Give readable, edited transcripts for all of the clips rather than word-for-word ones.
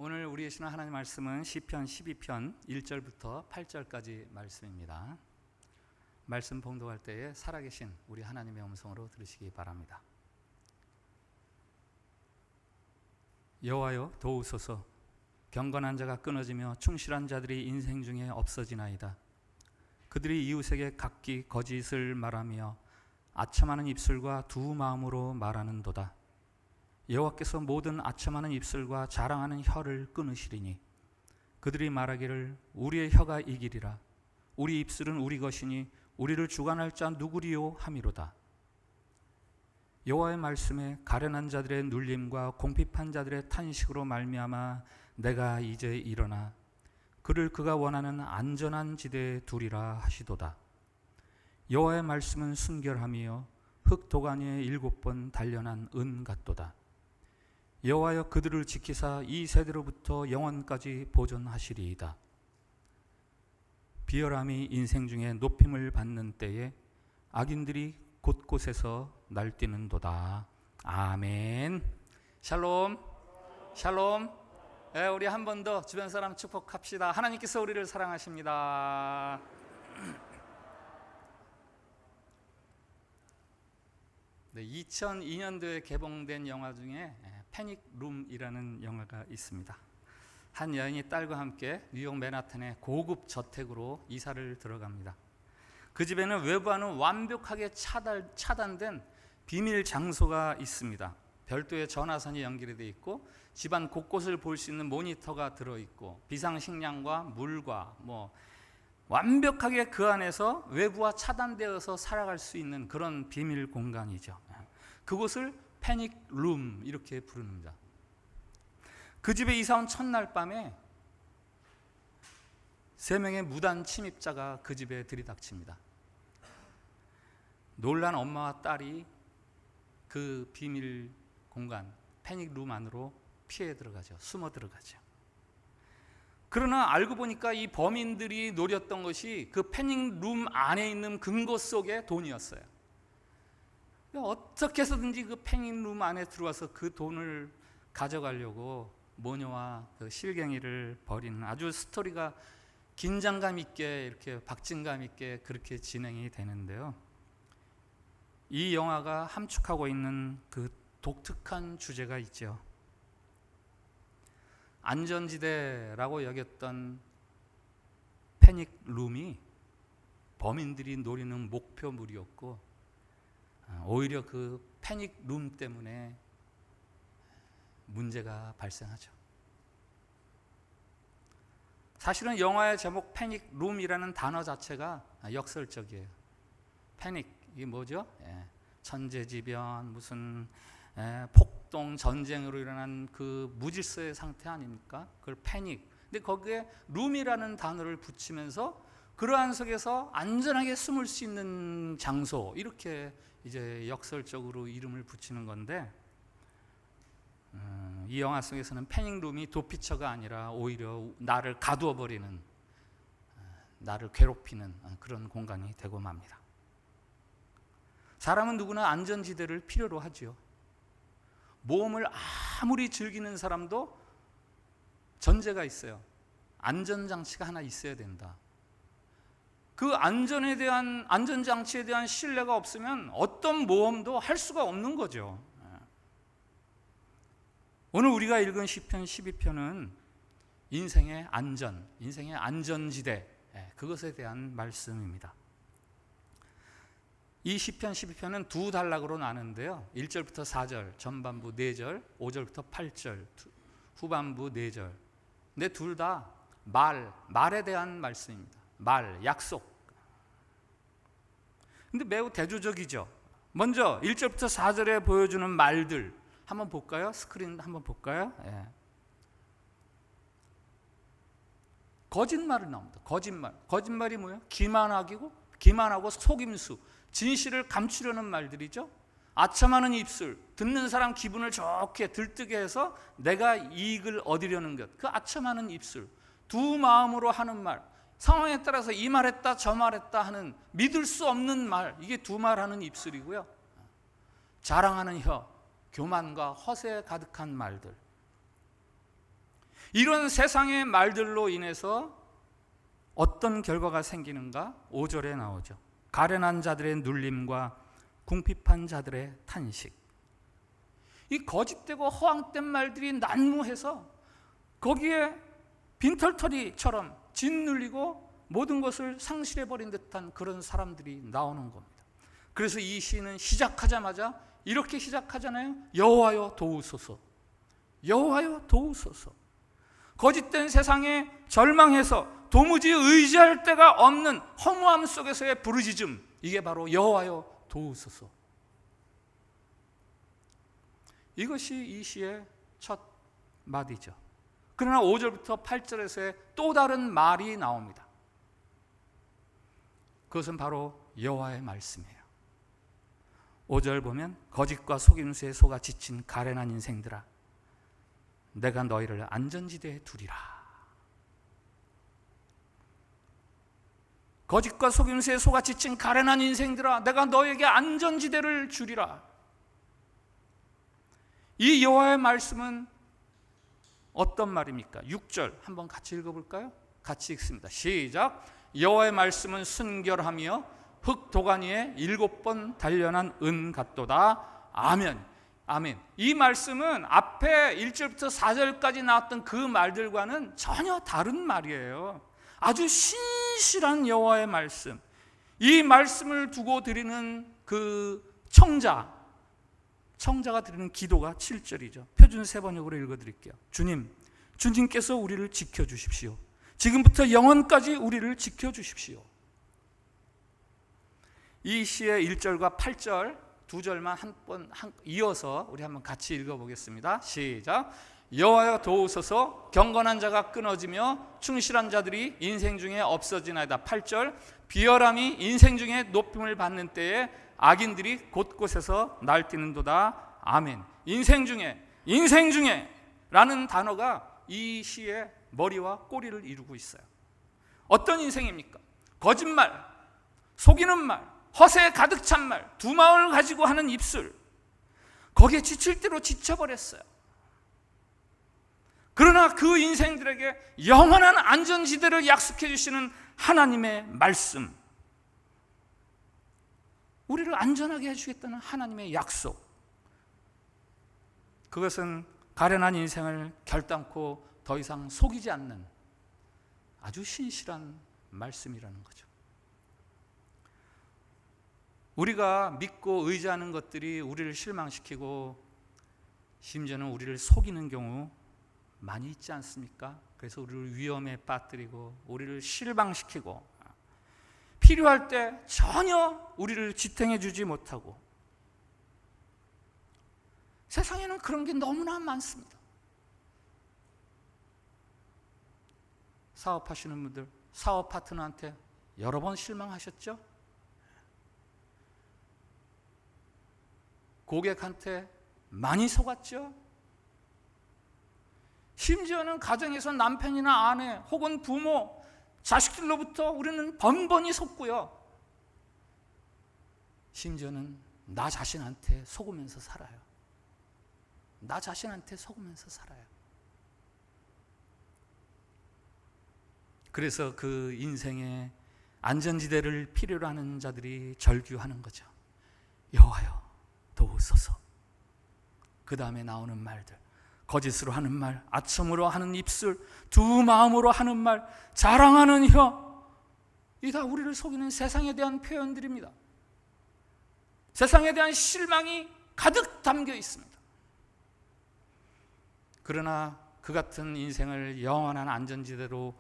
오늘 우리 예시는 하나님 말씀은 시편 12편 1절부터 8절까지 말씀입니다. 말씀 봉독할 때에 살아계신 우리 하나님의 음성으로 들으시기 바랍니다. 여호와여 도우소서. 경건한 자가 끊어지며 충실한 자들이 인생 중에 없어지나이다. 그들이 이웃에게 각기 거짓을 말하며 아첨하는 입술과 두 마음으로 말하는도다. 여호와께서 모든 아첨하는 입술과 자랑하는 혀를 끊으시리니 그들이 말하기를 우리의 혀가 이기리라. 우리 입술은 우리 것이니 우리를 주관할 자 누구리요 하미로다. 여호와의 말씀에 가련한 자들의 눌림과 궁핍한 자들의 탄식으로 말미암아 내가 이제 일어나 그를 그가 원하는 안전한 지대에 두리라 하시도다. 여호와의 말씀은 순결함이요 흙 도가니에 7번 단련한 은 같도다. 여호와여 그들을 지키사 이 세대로부터 영원까지 보존하시리이다. 비열함이 인생 중에 높임을 받는 때에 악인들이 곳곳에서 날뛰는도다. 아멘. 샬롬. 샬롬. 네, 우리 한 번 더 주변 사람 축복합시다. 하나님께서 우리를 사랑하십니다. 네, 2002년도에 개봉된 영화 중에 패닉 룸이라는 영화가 있습니다. 한 여인이 딸과 함께 뉴욕 맨하탄의 고급 저택으로 이사를 들어갑니다. 그 집에는 외부와는 완벽하게 차단된 비밀 장소가 있습니다. 별도의 전화선이 연결되어 있고 집안 곳곳을 볼 수 있는 모니터가 들어있고 비상식량과 물과 완벽하게 그 안에서 외부와 차단되어서 살아갈 수 있는 그런 비밀 공간이죠. 그곳을 패닉 룸 이렇게 부릅니다. 그 집에 이사 온 첫날 밤에 3명의 무단 침입자가 그 집에 들이닥칩니다. 놀란 엄마와 딸이 그 비밀 공간 패닉 룸 안으로 피해 들어가죠. 숨어 들어가죠. 그러나 알고 보니까 이 범인들이 노렸던 것이 그 패닉 룸 안에 있는 금고 속의 돈이었어요. 어떻게 해서든지 그 패닉 룸 안에 들어와서 그 돈을 가져가려고 모녀와 그 실갱이를 벌이는 아주 스토리가 긴장감 있게 이렇게 박진감 있게 그렇게 진행이 되는데요. 이 영화가 함축하고 있는 그 독특한 주제가 있죠. 안전지대라고 여겼던 패닉 룸이 범인들이 노리는 목표물이었고 오히려 그 패닉 룸 때문에 문제가 발생하죠. 사실은 영화의 제목 패닉 룸이라는 단어 자체가 역설적이에요. 패닉, 이게 뭐죠? 천재지변, 무슨 폭동, 전쟁으로 일어난 그 무질서의 상태 아닙니까? 그걸 패닉. 근데 거기에 룸이라는 단어를 붙이면서 그러한 속에서 안전하게 숨을 수 있는 장소, 이렇게 이제 역설적으로 이름을 붙이는 건데, 이 영화 속에서는 패닉 룸이 도피처가 아니라 오히려 나를 가두어 버리는, 나를 괴롭히는 그런 공간이 되고 맙니다. 사람은 누구나 안전지대를 필요로 하죠. 모험을 아무리 즐기는 사람도 전제가 있어요. 안전장치가 하나 있어야 된다. 그 안전장치에 대한 신뢰가 없으면 어떤 모험도 할 수가 없는 거죠. 오늘 우리가 읽은 시편 12편은 인생의 안전, 인생의 안전지대, 그것에 대한 말씀입니다. 이 시편 12편은 두 단락으로 나누는데요. 1절부터 4절, 전반부 4절, 5절부터 8절, 후반부 4절. 근데 둘 다 말에 대한 말씀입니다. 말, 약속. 근데 매우 대조적이죠. 먼저 1절부터 4절에 보여주는 말들 한번 볼까요? 스크린 한번 볼까요? 거짓말을 나옵니다. 거짓말이 뭐예요? 기만하고 속임수, 진실을 감추려는 말들이죠. 아첨하는 입술, 듣는 사람 기분을 좋게 들뜨게 해서 내가 이익을 얻으려는 것, 그 아첨하는 입술. 두 마음으로 하는 말, 상황에 따라서 이 말했다 저 말했다 하는 믿을 수 없는 말, 이게 두 말하는 입술이고요. 자랑하는 혀, 교만과 허세에 가득한 말들. 이런 세상의 말들로 인해서 어떤 결과가 생기는가? 5절에 나오죠. 가련한 자들의 눌림과 궁핍한 자들의 탄식. 이 거짓되고 허황된 말들이 난무해서 거기에 빈털터리처럼 짓눌리고 모든 것을 상실해버린 듯한 그런 사람들이 나오는 겁니다. 그래서 이 시는 시작하자마자 이렇게 시작하잖아요. 여호와여 도우소서. 여호와여 도우소서. 거짓된 세상에 절망해서 도무지 의지할 데가 없는 허무함 속에서의 부르짖음, 이게 바로 여호와여 도우소서. 이것이 이 시의 첫 마디죠. 그러나 5절부터 8절에서의 또 다른 말이 나옵니다. 그것은 바로 여호와의 말씀이에요. 5절 보면 거짓과 속임수에 속아 지친 가련한 인생들아, 내가 너희를 안전지대에 두리라. 거짓과 속임수에 속아 지친 가련한 인생들아, 내가 너에게 안전지대를 주리라. 이 여호와의 말씀은 어떤 말입니까? 6절 한번 같이 읽어볼까요? 같이 읽습니다. 시작. 여호와의 말씀은 순결하며 흙 도가니 위에 7번 단련한 은 같도다. 아멘. 아멘. 이 말씀은 앞에 1절부터 4절까지 나왔던 그 말들과는 전혀 다른 말이에요. 아주 신실한 여호와의 말씀. 이 말씀을 두고 드리는 그 청자가 드리는 기도가 7절이죠. 표준 세번역으로 읽어드릴게요. 주님께서 우리를 지켜주십시오. 지금부터 영원까지 우리를 지켜주십시오. 이 시의 1절과 8절 두 절만 이어서 우리 한번 같이 읽어보겠습니다. 시작. 여호와여 도우소서. 경건한 자가 끊어지며 충실한 자들이 인생 중에 없어지나이다. 8절. 비열함이 인생 중에 높임을 받는 때에 악인들이 곳곳에서 날뛰는도다. 아멘. 인생 중에 라는 단어가 이 시의 머리와 꼬리를 이루고 있어요. 어떤 인생입니까? 거짓말, 속이는 말, 허세에 가득 찬 말, 두 마음을 가지고 하는 입술, 거기에 지칠 대로 지쳐버렸어요. 그러나 그 인생들에게 영원한 안전지대를 약속해 주시는 하나님의 말씀, 우리를 안전하게 해주겠다는 하나님의 약속, 그것은 가련한 인생을 결단코 더 이상 속이지 않는 아주 신실한 말씀이라는 거죠. 우리가 믿고 의지하는 것들이 우리를 실망시키고 심지어는 우리를 속이는 경우 많이 있지 않습니까? 그래서 우리를 위험에 빠뜨리고 우리를 실망시키고 필요할 때 전혀 우리를 지탱해 주지 못하고, 세상에는 그런 게 너무나 많습니다. 사업하시는 분들, 사업 파트너한테 여러 번 실망하셨죠? 고객한테 많이 속았죠? 심지어는 가정에서 남편이나 아내 혹은 부모, 자식들로부터 우리는 번번이 속고요. 심지어는 나 자신한테 속으면서 살아요. 나 자신한테 속으면서 살아요. 그래서 그 인생의 안전지대를 필요로 하는 자들이 절규하는 거죠. 여호와여 도우소서. 그 다음에 나오는 말들, 거짓으로 하는 말, 아첨으로 하는 입술, 두 마음으로 하는 말, 자랑하는 혀, 이 다 우리를 속이는 세상에 대한 표현들입니다. 세상에 대한 실망이 가득 담겨 있습니다. 그러나 그 같은 인생을 영원한 안전지대로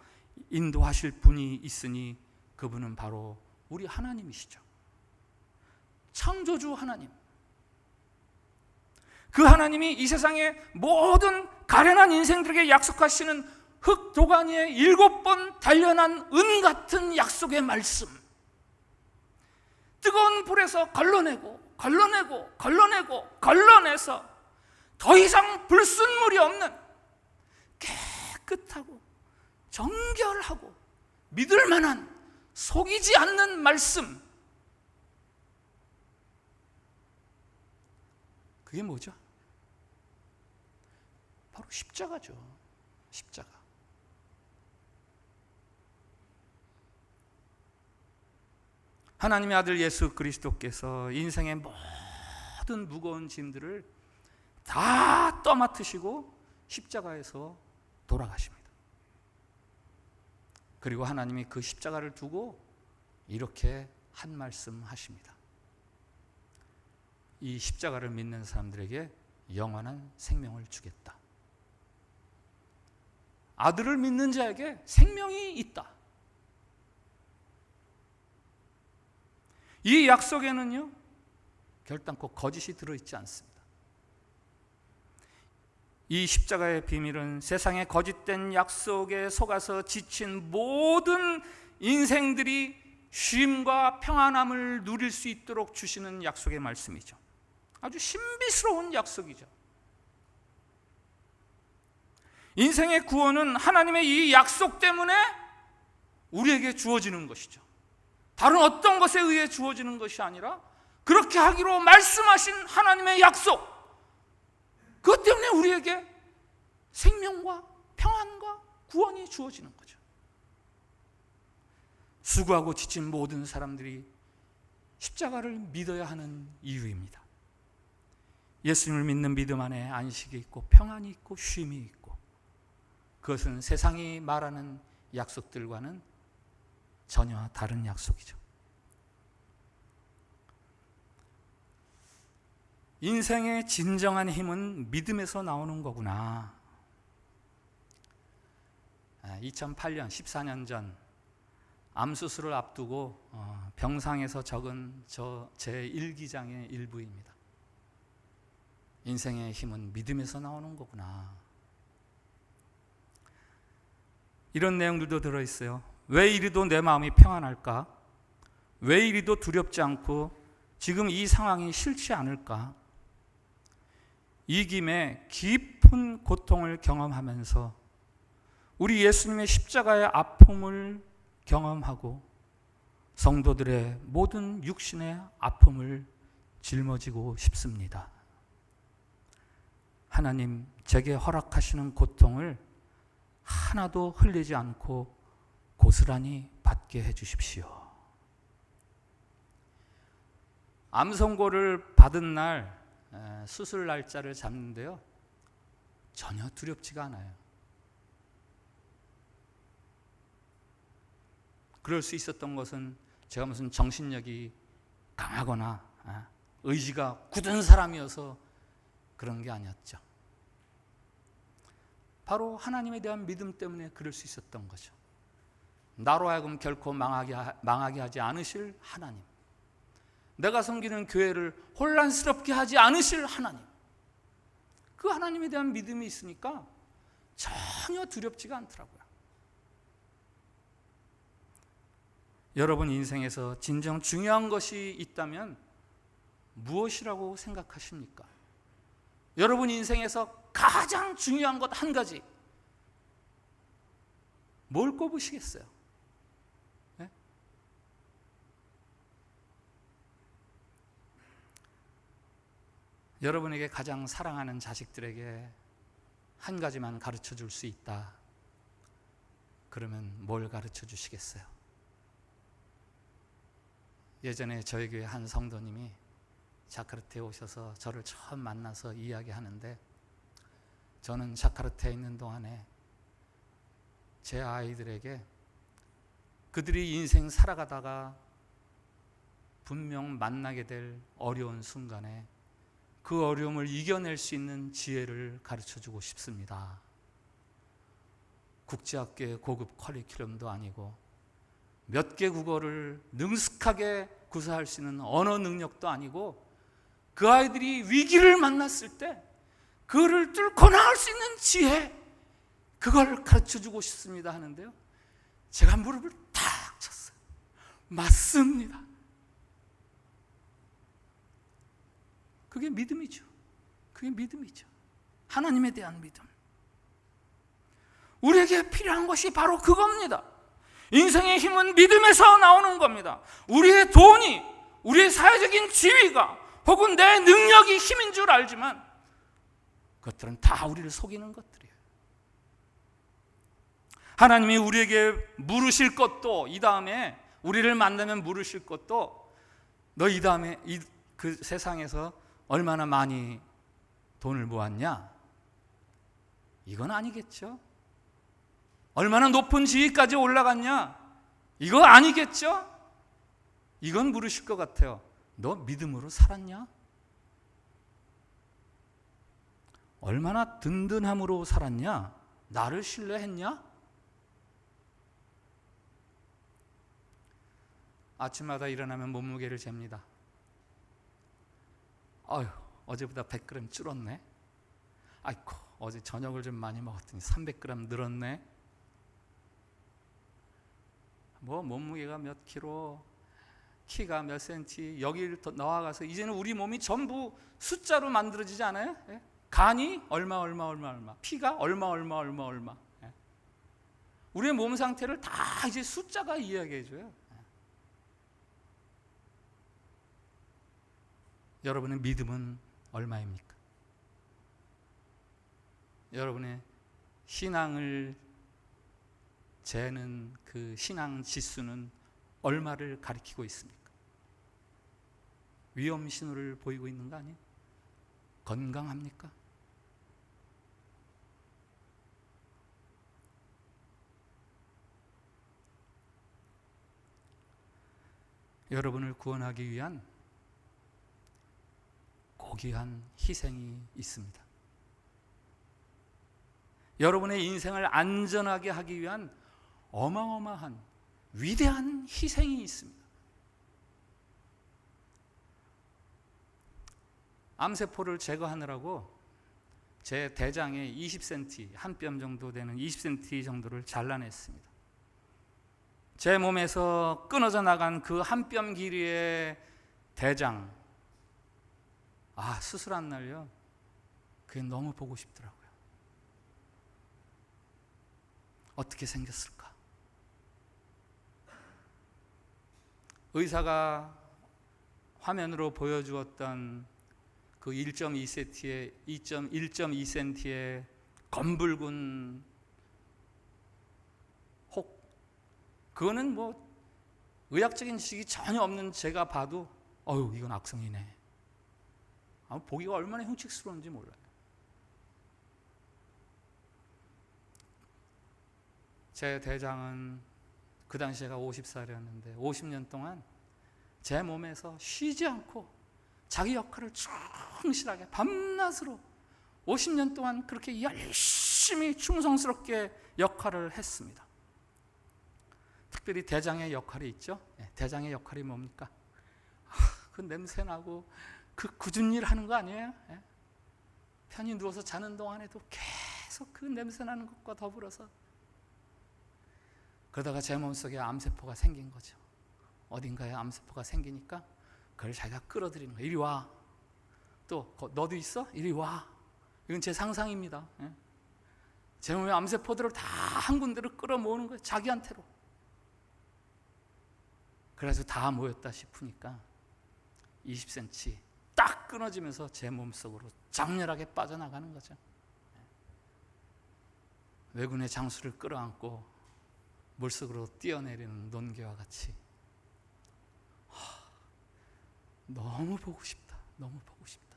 인도하실 분이 있으니 그분은 바로 우리 하나님이시죠. 창조주 하나님. 그 하나님이 이 세상의 모든 가련한 인생들에게 약속하시는 흙 도가니에 7번 단련한 은 같은 약속의 말씀, 뜨거운 불에서 걸러내서 더 이상 불순물이 없는 깨끗하고 정결하고 믿을 만한, 속이지 않는 말씀, 그게 뭐죠? 바로 십자가죠. 십자가. 하나님의 아들 예수 그리스도께서 인생의 모든 무거운 짐들을 다 떠맡으시고 십자가에서 돌아가십니다. 그리고 하나님이 그 십자가를 두고 이렇게 한 말씀 하십니다. 이 십자가를 믿는 사람들에게 영원한 생명을 주겠다. 아들을 믿는 자에게 생명이 있다. 이 약속에는요, 결단코 거짓이 들어있지 않습니다. 이 십자가의 비밀은 세상의 거짓된 약속에 속아서 지친 모든 인생들이 쉼과 평안함을 누릴 수 있도록 주시는 약속의 말씀이죠. 아주 신비스러운 약속이죠. 인생의 구원은 하나님의 이 약속 때문에 우리에게 주어지는 것이죠. 다른 어떤 것에 의해 주어지는 것이 아니라 그렇게 하기로 말씀하신 하나님의 약속, 그것 때문에 우리에게 생명과 평안과 구원이 주어지는 거죠. 수고하고 지친 모든 사람들이 십자가를 믿어야 하는 이유입니다. 예수님을 믿는 믿음 안에 안식이 있고 평안이 있고 쉼이 있고, 그것은 세상이 말하는 약속들과는 전혀 다른 약속이죠. 인생의 진정한 힘은 믿음에서 나오는 거구나. 2008년 14년 전 암수술을 앞두고 병상에서 적은 제 일기장의 일부입니다. 인생의 힘은 믿음에서 나오는 거구나. 이런 내용들도 들어있어요. 왜 이리도 내 마음이 평안할까? 왜 이리도 두렵지 않고 지금 이 상황이 싫지 않을까? 이 김에 깊은 고통을 경험하면서 우리 예수님의 십자가의 아픔을 경험하고 성도들의 모든 육신의 아픔을 짊어지고 싶습니다. 하나님, 제게 허락하시는 고통을 하나도 흘리지 않고 고스란히 받게 해주십시오. 암 선고를 받은 날 수술 날짜를 잡는데요, 전혀 두렵지가 않아요. 그럴 수 있었던 것은 제가 무슨 정신력이 강하거나 의지가 굳은 사람이어서 그런 게 아니었죠. 바로 하나님에 대한 믿음 때문에 그럴 수 있었던 거죠. 나로 하여금 결코 망하게 하지 않으실 하나님, 내가 섬기는 교회를 혼란스럽게 하지 않으실 하나님, 그 하나님에 대한 믿음이 있으니까 전혀 두렵지가 않더라고요. 여러분 인생에서 진정 중요한 것이 있다면 무엇이라고 생각하십니까? 여러분 인생에서 가장 중요한 것 한 가지, 뭘 꼽으시겠어요? 네? 여러분에게 가장 사랑하는 자식들에게 한 가지만 가르쳐 줄 수 있다. 그러면 뭘 가르쳐 주시겠어요? 예전에 저희 교회 한 성도님이 자카르타에 오셔서 저를 처음 만나서 이야기하는데, 저는 자카르타에 있는 동안에 제 아이들에게 그들이 인생 살아가다가 분명 만나게 될 어려운 순간에 그 어려움을 이겨낼 수 있는 지혜를 가르쳐주고 싶습니다. 국제학교의 고급 커리큘럼도 아니고 몇 개 국어를 능숙하게 구사할 수 있는 언어 능력도 아니고, 그 아이들이 위기를 만났을 때 그거를 뚫고 나갈 수 있는 지혜, 그걸 가르쳐주고 싶습니다 하는데요, 제가 무릎을 탁 쳤어요. 맞습니다. 그게 믿음이죠. 그게 믿음이죠. 하나님에 대한 믿음. 우리에게 필요한 것이 바로 그겁니다. 인생의 힘은 믿음에서 나오는 겁니다. 우리의 돈이, 우리의 사회적인 지위가, 혹은 내 능력이 힘인 줄 알지만 그것들은 다 우리를 속이는 것들이에요. 하나님이 우리에게 물으실 것도, 이 다음에 우리를 만나면 물으실 것도, 너 이 다음에 그 세상에서 얼마나 많이 돈을 모았냐? 이건 아니겠죠. 얼마나 높은 지위까지 올라갔냐? 이거 아니겠죠. 이건 물으실 것 같아요. 너 믿음으로 살았냐? 얼마나 든든함으로 살았냐? 나를 신뢰했냐? 아침마다 일어나면 몸무게를 잽니다. 아유, 어제보다 100g 줄었네. 아이고, 어제 저녁을 좀 많이 먹었더니 300g 늘었네. 뭐 몸무게가 몇 킬로, 키가 몇 센치, 여기를 나와가서 이제는 우리 몸이 전부 숫자로 만들어지지 않아요? 예? 간이 얼마, 피가 얼마. 예? 우리의 몸 상태를 다 이제 숫자가 이야기해줘요. 예? 여러분의 믿음은 얼마입니까? 여러분의 신앙을 재는 그 신앙 지수는 얼마를 가리키고 있습니까? 위험 신호를 보이고 있는 거 아니에요? 건강합니까? 여러분을 구원하기 위한 고귀한 희생이 있습니다. 여러분의 인생을 안전하게 하기 위한 어마어마한 위대한 희생이 있습니다. 암세포를 제거하느라고 제 대장에 20cm, 한 뼘 정도 되는 20cm 정도를 잘라냈습니다. 제 몸에서 끊어져 나간 그 한 뼘 길이의 대장, 수술한 날요, 그게 너무 보고 싶더라고요. 어떻게 생겼을까? 의사가 화면으로 보여주었던 그 1.2cm의 검붉은 혹, 그거는 뭐 의학적인 지식이 전혀 없는 제가 봐도 이건 악성이네. 보기가 얼마나 흉측스러운지 몰라요. 제 대장은 그 당시 제가 50살이었는데 50년 동안 제 몸에서 쉬지 않고 자기 역할을 충실하게 밤낮으로 50년 동안 그렇게 열심히 충성스럽게 역할을 했습니다. 특별히 대장의 역할이 있죠. 대장의 역할이 뭡니까? 그 냄새나고 그 굳은 일 하는 거 아니에요? 편히 누워서 자는 동안에도 계속 그 냄새나는 것과 더불어서, 그러다가 제 몸속에 암세포가 생긴 거죠. 어딘가에 암세포가 생기니까 그걸 자기가 끌어들이는 거예요. 이리 와. 또 너도 있어? 이리 와. 이건 제 상상입니다. 제 몸의 암세포들을 다 한 군데로 끌어모으는 거예요. 자기한테로. 그래서 다 모였다 싶으니까 20cm 딱 끊어지면서 제 몸속으로 장렬하게 빠져나가는 거죠. 외군의 장수를 끌어안고 물속으로 뛰어내리는 논개와 같이 너무 보고 싶다. 너무 보고 싶다.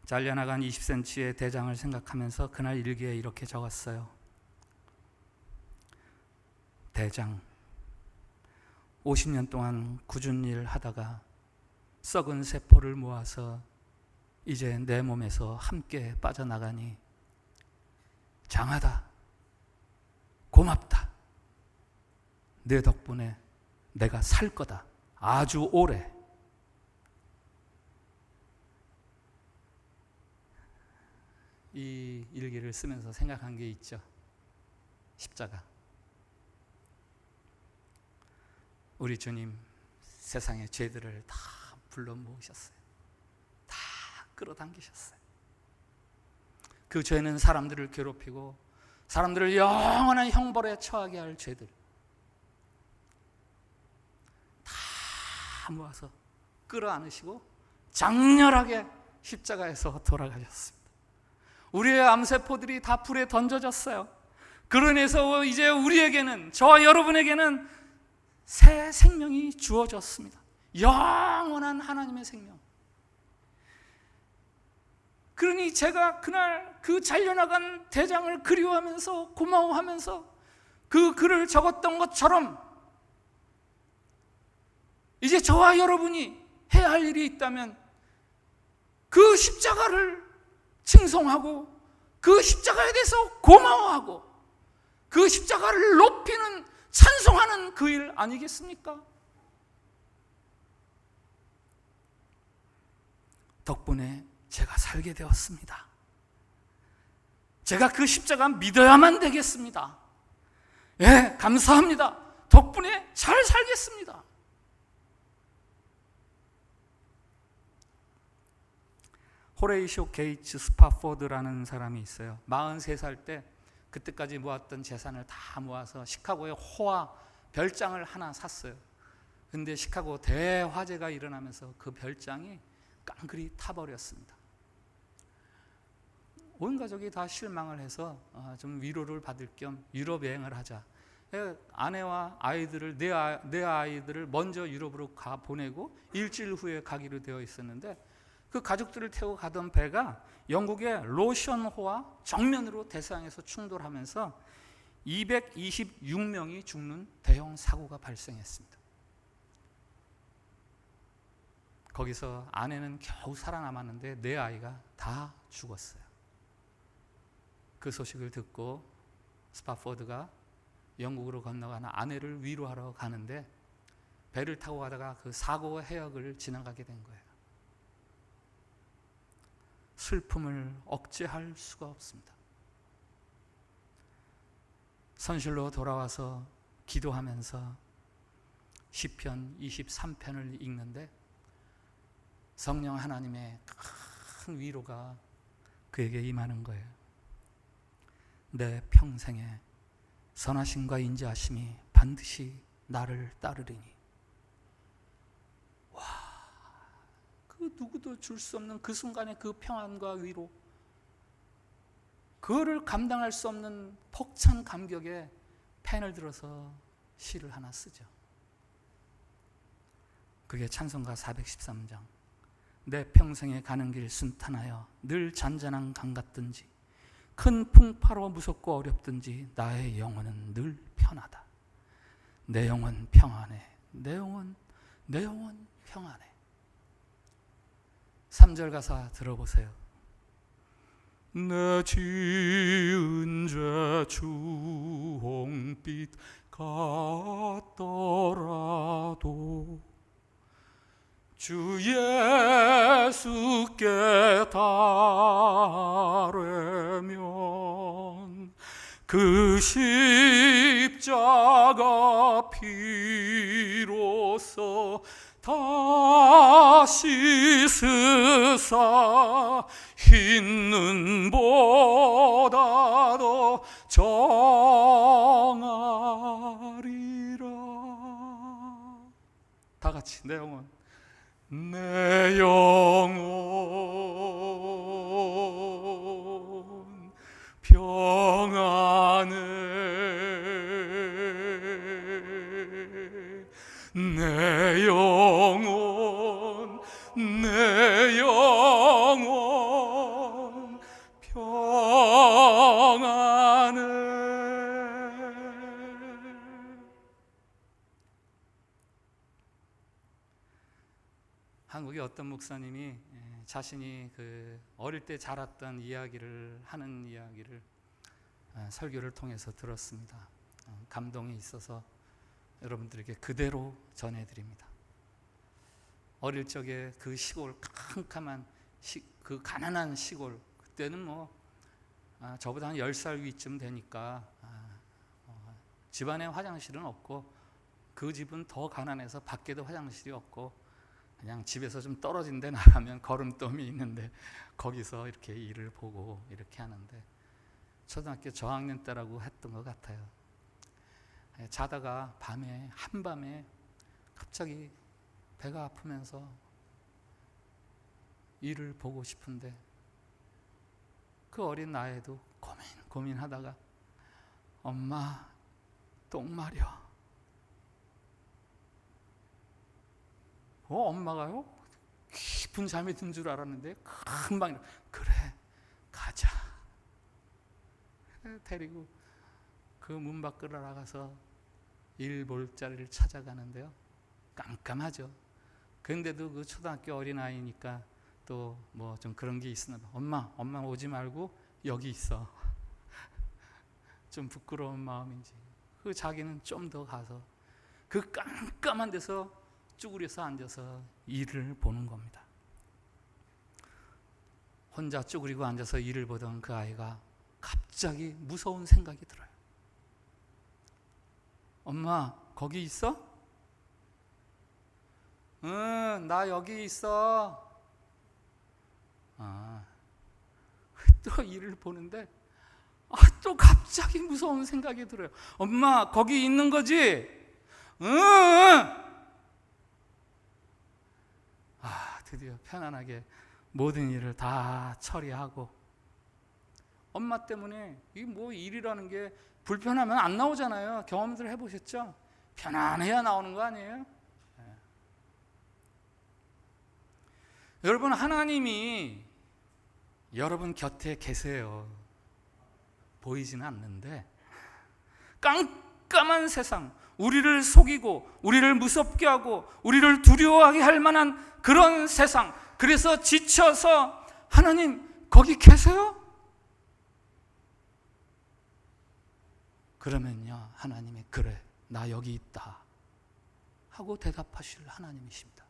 잘려나간 20cm의 대장을 생각하면서 그날 일기에 이렇게 적었어요. 대장, 50년 동안 굳은 일 하다가 썩은 세포를 모아서 이제 내 몸에서 함께 빠져나가니 장하다, 고맙다. 내 덕분에 내가 살 거다. 아주 오래. 이 일기를 쓰면서 생각한 게 있죠. 십자가. 우리 주님 세상의 죄들을 다 불러 모으셨어요. 다 끌어당기셨어요. 그 죄는 사람들을 괴롭히고 사람들을 영원한 형벌에 처하게 할 죄들 다 모아서 끌어안으시고 장렬하게 십자가에서 돌아가셨습니다. 우리의 암세포들이 다 불에 던져졌어요. 그러면서 이제 우리에게는, 저와 여러분에게는 새 생명이 주어졌습니다. 영원한 하나님의 생명. 그러니 제가 그날 그 잘려나간 대장을 그리워하면서 고마워하면서 그 글을 적었던 것처럼 이제 저와 여러분이 해야 할 일이 있다면 그 십자가를 칭송하고 그 십자가에 대해서 고마워하고 그 십자가를 높이는, 찬송하는 그 일 아니겠습니까? 덕분에 제가 살게 되었습니다. 제가 그 십자가 믿어야만 되겠습니다. 예, 감사합니다. 덕분에 잘 살겠습니다. 호레이쇼 게이츠 스파포드라는 사람이 있어요. 43살 때 그때까지 모았던 재산을 다 모아서 시카고에 호화 별장을 하나 샀어요. 근데 시카고 대화재가 일어나면서 그 별장이 깡그리 타버렸습니다. 온 가족이 다 실망을 해서 좀 위로를 받을 겸 유럽 여행을 하자. 아내와 아이들을, 내 아이들을 먼저 유럽으로 보내고 일주일 후에 가기로 되어 있었는데 그 가족들을 태우고 가던 배가 영국의 로션호와 정면으로 대서양에서 충돌하면서 226명이 죽는 대형 사고가 발생했습니다. 거기서 아내는 겨우 살아남았는데 내 아이가 다 죽었어요. 그 소식을 듣고 스파포드가 영국으로 건너가는 아내를 위로하러 가는데 배를 타고 가다가 그 사고 해역을 지나가게 된 거예요. 슬픔을 억제할 수가 없습니다. 선실로 돌아와서 기도하면서 시편 23편을 읽는데 성령 하나님의 큰 위로가 그에게 임하는 거예요. 내 평생에 선하심과 인자하심이 반드시 나를 따르리니. 와, 그 누구도 줄 수 없는 그 순간의 그 평안과 위로, 그거를 감당할 수 없는 벅찬 감격에 펜을 들어서 시를 하나 쓰죠. 그게 찬송가 413장. 내 평생에 가는 길 순탄하여 늘 잔잔한 강 같든지 큰 풍파로 무섭고 어렵든지 나의 영혼은 늘 편하다. 내 영혼 평안해. 내 영혼 평안해. 3절 가사 들어보세요. 내 지은 죄 주홍빛 같더라도 주 예수께 달래면 그 십자가 피로써 다시 스사 흰 눈보다 더 정하리라. 다 같이 내 영혼, 내 영혼 평안해. 내 영혼 평안해. 한국의 어떤 목사님이 자신이 그 어릴 때 자랐던 이야기를 하는 이야기를 설교를 통해서 들었습니다. 감동이 있어서 여러분들에게 그대로 전해드립니다. 어릴 적에 그 시골, 캄캄한 그 가난한 시골, 그때는 저보다 한 10살 위쯤 되니까 집안에 화장실은 없고 그 집은 더 가난해서 밖에도 화장실이 없고 그냥 집에서 좀 떨어진 데 나가면 거름더미 있는데 거기서 이렇게 일을 보고 이렇게 하는데 초등학교 저학년 때라고 했던 것 같아요. 자다가 한밤에 갑자기 배가 아프면서 일을 보고 싶은데 그 어린 나이에도 고민하다가 엄마 똥 마려. 엄마가요? 깊은 잠이 든 줄 알았는데 금방 그래 가자. 데리고 그 문 밖으로 나가서 일 볼 자리를 찾아가는데요. 깜깜하죠. 그런데도 그 초등학교 어린아이니까 또 뭐 좀 그런 게 있으나 엄마 오지 말고 여기 있어. 좀 부끄러운 마음인지 그 자기는 좀 더 가서 그 깜깜한 데서 쭈그려서 앉아서 일을 보는 겁니다. 혼자 쭈그리고 앉아서 일을 보던 그 아이가 갑자기 무서운 생각이 들어요. 엄마 거기 있어? 응, 나 여기 있어. 또 일을 보는데 또 갑자기 무서운 생각이 들어요. 엄마 거기 있는 거지? 응. 드디어 편안하게 모든 일을 다 처리하고, 엄마 때문에 이 뭐 일이라는 게 불편하면 안 나오잖아요. 경험들 해보셨죠? 편안해야 나오는 거 아니에요? 네. 여러분, 하나님이 여러분 곁에 계세요. 보이지는 않는데 깜깜한 세상, 우리를 속이고 우리를 무섭게 하고 우리를 두려워하게 할 만한 그런 세상, 그래서 지쳐서 하나님 거기 계세요? 그러면요, 하나님이 그래 나 여기 있다 하고 대답하실 하나님이십니다.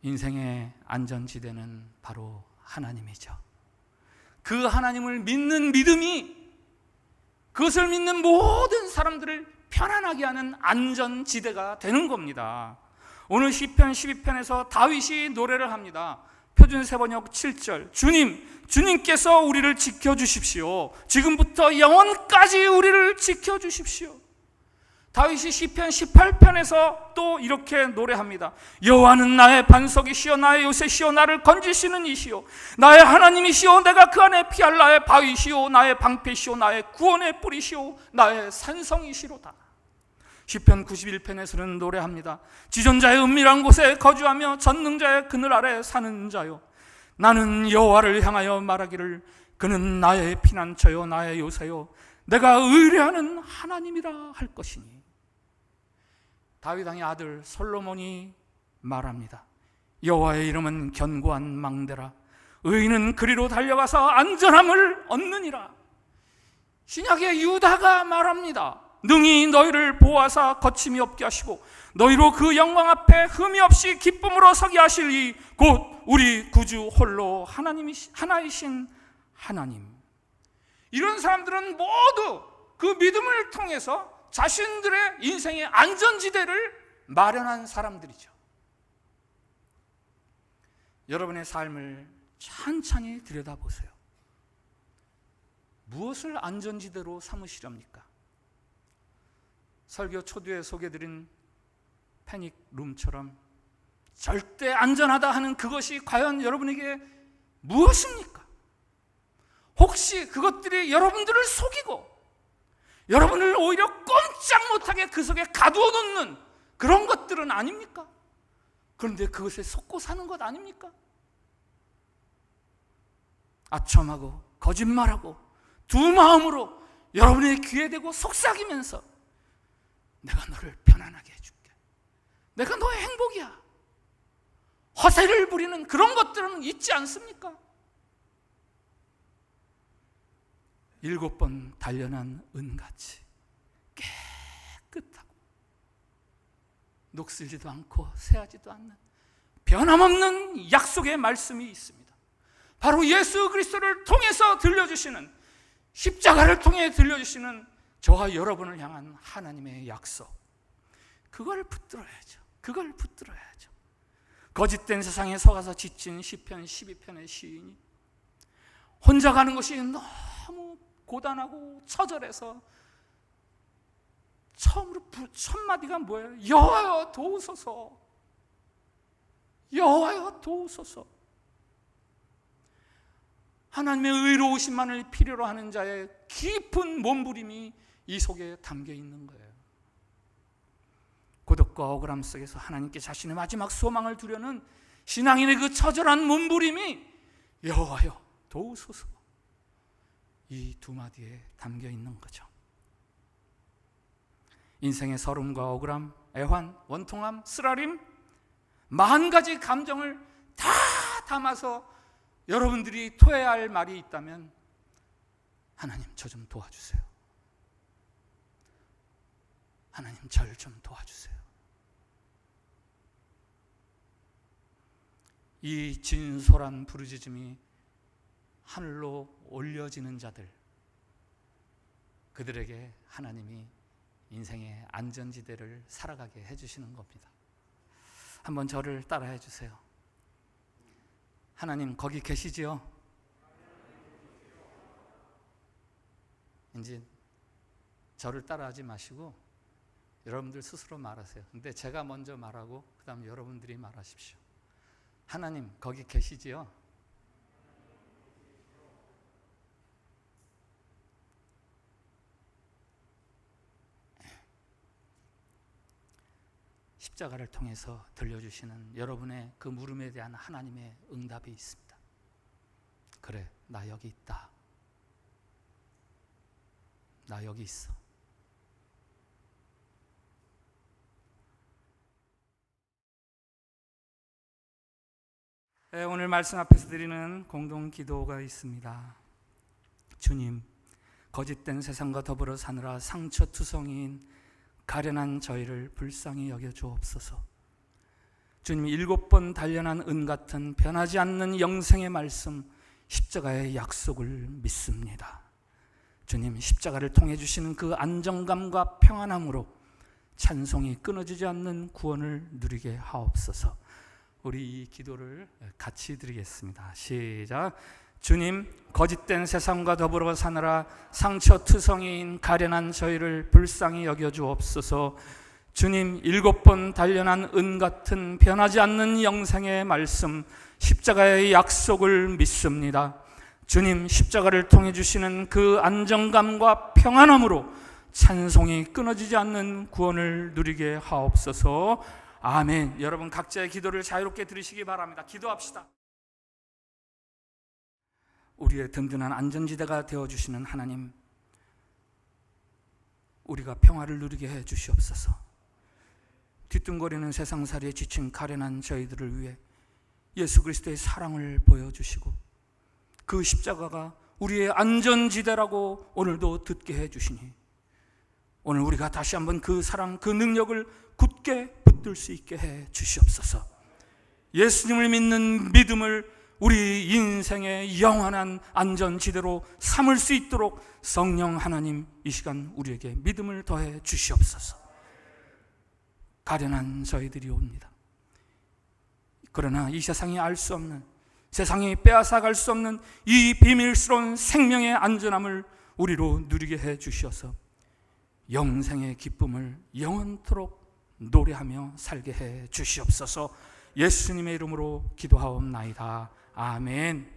인생의 안전지대는 바로 하나님이죠. 그 하나님을 믿는 믿음이 그것을 믿는 모든 사람들을 편안하게 하는 안전지대가 되는 겁니다. 오늘 시편 12편에서 다윗이 노래를 합니다. 표준세번역 7절, 주님께서 우리를 지켜주십시오. 지금부터 영원까지 우리를 지켜주십시오. 다윗이 시편 18편에서 또 이렇게 노래합니다. 여호와는 나의 반석이시여 나의 요새시여 나를 건지시는 이시여 나의 하나님이시여 내가 그 안에 피할 나의 바위시여 나의 방패시여 나의 구원의 뿌리시여 나의 산성이시로다. 시편 91편에서는 노래합니다. 지존자의 은밀한 곳에 거주하며 전능자의 그늘 아래 사는 자요 나는 여호와를 향하여 말하기를 그는 나의 피난처요 나의 요새요 내가 의뢰하는 하나님이라 할 것이니. 다윗 왕의 아들 솔로몬이 말합니다. 여호와의 이름은 견고한 망대라 의인은 그리로 달려가서 안전함을 얻느니라. 신약의 유다가 말합니다. 능히 너희를 보호하사 거침이 없게 하시고 너희로 그 영광 앞에 흠이 없이 기쁨으로 서게 하실 이 곧 우리 구주 홀로 하나이신 하나님. 이런 사람들은 모두 그 믿음을 통해서 자신들의 인생의 안전지대를 마련한 사람들이죠. 여러분의 삶을 천천히 들여다보세요. 무엇을 안전지대로 삼으시렵니까? 설교 초두에 소개드린 패닉룸처럼 절대 안전하다 하는 그것이 과연 여러분에게 무엇입니까? 혹시 그것들이 여러분들을 속이고 여러분을 오히려 꼼짝 못하게 그 속에 가두어 놓는 그런 것들은 아닙니까? 그런데 그것에 속고 사는 것 아닙니까? 아첨하고 거짓말하고 두 마음으로 여러분의 귀에 대고 속삭이면서 내가 너를 편안하게 해줄게, 내가 너의 행복이야, 허세를 부리는 그런 것들은 있지 않습니까? 7번 단련한 은같이 깨끗하고 녹슬지도 않고 새하지도 않는 변함없는 약속의 말씀이 있습니다. 바로 예수 그리스도를 통해서 들려주시는, 십자가를 통해 들려주시는 저와 여러분을 향한 하나님의 약속, 그걸 붙들어야죠. 그걸 붙들어야죠. 거짓된 세상에 속아서 지친 시편 12편의 시인이 혼자 가는 것이 너무 고단하고 처절해서 처음으로 첫 마디가 뭐예요? 여호와여 도우소서, 여호와여 도우소서. 하나님의 의로우심만을 필요로 하는 자의 깊은 몸부림이 이 속에 담겨 있는 거예요. 고독과 억울함 속에서 하나님께 자신의 마지막 소망을 두려는 신앙인의 그 처절한 몸부림이 여호와여 도우소서, 이 두 마디에 담겨 있는 거죠. 인생의 서름과 억울함, 애환, 원통함, 쓰라림, 40가지 감정을 다 담아서 여러분들이 토해야 할 말이 있다면 하나님 저 좀 도와주세요. 하나님 절 좀 도와주세요. 이 진솔한 부르짖음이 하늘로 올려지는 자들, 그들에게 하나님이 인생의 안전지대를 살아가게 해주시는 겁니다. 한번 저를 따라해 주세요. 하나님 거기 계시지요? 이제 저를 따라하지 마시고 여러분들 스스로 말하세요. 근데 제가 먼저 말하고 그 다음 여러분들이 말하십시오. 하나님 거기 계시지요? 십자가를 통해서 들려주시는 여러분의 그 물음에 대한 하나님의 응답이 있습니다. 그래, 나 여기 있다. 나 여기 있어. 네, 오늘 말씀 앞에서 드리는 공동 기도가 있습니다. 주님, 거짓된 세상과 더불어 사느라 상처투성이인 가련한 저희를 불쌍히 여겨 주옵소서. 주님, 7번 단련한 은 같은 변하지 않는 영생의 말씀, 십자가의 약속을 믿습니다. 주님, 십자가를 통해 주시는 그 안정감과 평안함으로 찬송이 끊어지지 않는 구원을 누리게 하옵소서. 우리 이 기도를 같이 드리겠습니다. 시작. 주님, 거짓된 세상과 더불어 사느라 상처투성이인 가련한 저희를 불쌍히 여겨 주옵소서. 주님, 7번 단련한 은 같은 변하지 않는 영생의 말씀, 십자가의 약속을 믿습니다. 주님, 십자가를 통해 주시는 그 안정감과 평안함으로 찬송이 끊어지지 않는 구원을 누리게 하옵소서. 아멘. 여러분 각자의 기도를 자유롭게 들으시기 바랍니다. 기도합시다. 우리의 든든한 안전지대가 되어주시는 하나님, 우리가 평화를 누리게 해 주시옵소서. 뒤뚱거리는 세상살이에 지친 가련한 저희들을 위해 예수 그리스도의 사랑을 보여주시고 그 십자가가 우리의 안전지대라고 오늘도 듣게 해 주시니 오늘 우리가 다시 한번 그 사랑, 그 능력을 굳게 붙들 수 있게 해 주시옵소서. 예수님을 믿는 믿음을 우리 인생의 영원한 안전지대로 삼을 수 있도록 성령 하나님 이 시간 우리에게 믿음을 더해 주시옵소서. 가련한 저희들이 옵니다. 그러나 이 세상이 알 수 없는, 세상이 빼앗아갈 수 없는 이 비밀스러운 생명의 안전함을 우리로 누리게 해 주셔서 영생의 기쁨을 영원토록 노래하며 살게 해 주시옵소서. 예수님의 이름으로 기도하옵나이다. 아멘.